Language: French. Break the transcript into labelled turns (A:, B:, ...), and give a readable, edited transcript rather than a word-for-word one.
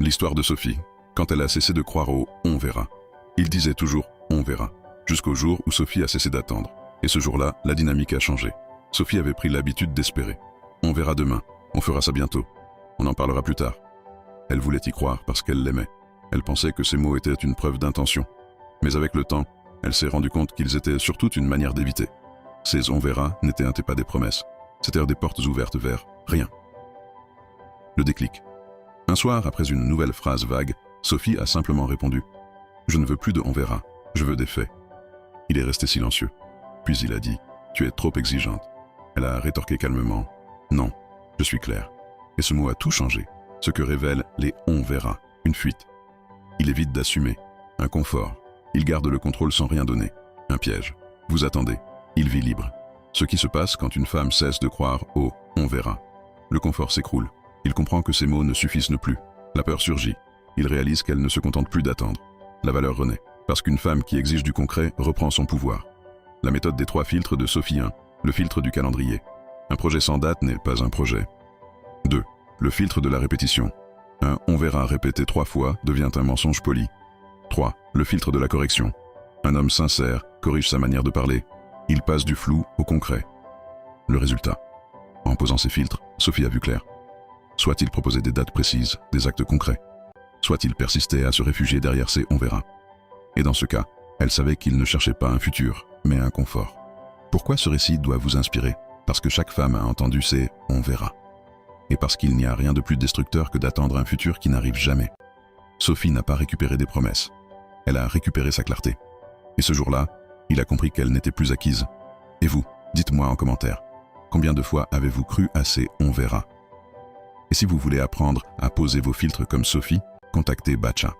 A: L'histoire de Sophie, quand elle a cessé de croire au « on verra ». Il disait toujours « on verra », jusqu'au jour où Sophie a cessé d'attendre. Et ce jour-là, la dynamique a changé. Sophie avait pris l'habitude d'espérer. On verra demain, on fera ça bientôt, on en parlera plus tard. Elle voulait y croire parce qu'elle l'aimait. Elle pensait que ces mots étaient une preuve d'intention. Mais avec le temps, elle s'est rendue compte qu'ils étaient surtout une manière d'éviter. Ces « on verra » n'étaient pas des promesses, c'étaient des portes ouvertes vers rien. Le déclic. Un soir, après une nouvelle phrase vague, Sophie a simplement répondu « Je ne veux plus de « on verra », je veux des faits ». Il est resté silencieux. Puis il a dit « Tu es trop exigeante ». Elle a rétorqué calmement « Non, je suis clair ». Et ce mot a tout changé, ce que révèlent les « on verra », une fuite. Il évite d'assumer, un confort. Il garde le contrôle sans rien donner, un piège. Vous attendez, il vit libre. Ce qui se passe quand une femme cesse de croire au « on verra ». Le confort s'écroule. Il comprend que ces mots ne suffisent plus. La peur surgit. Il réalise qu'elle ne se contente plus d'attendre. La valeur renaît, parce qu'une femme qui exige du concret reprend son pouvoir. La méthode des 3 filtres de Sophie 1, le filtre du calendrier. Un projet sans date n'est pas un projet. 2. Le filtre de la répétition. Un « on verra » répété 3 fois devient un mensonge poli. 3. Le filtre de la correction. Un homme sincère corrige sa manière de parler. Il passe du flou au concret. Le résultat. En posant ces filtres, Sophie a vu clair. Soit il proposait des dates précises, des actes concrets. Soit il persistait à se réfugier derrière ces « on verra ». Et dans ce cas, elle savait qu'il ne cherchait pas un futur, mais un confort. Pourquoi ce récit doit vous inspirer? Parce que chaque femme a entendu ces « on verra ». Et parce qu'il n'y a rien de plus destructeur que d'attendre un futur qui n'arrive jamais. Sophie n'a pas récupéré des promesses. Elle a récupéré sa clarté. Et ce jour-là, il a compris qu'elle n'était plus acquise. Et vous, dites-moi en commentaire, combien de fois avez-vous cru à ces « on verra ». Et si vous voulez apprendre à poser vos filtres comme Sophie, contactez Bacha.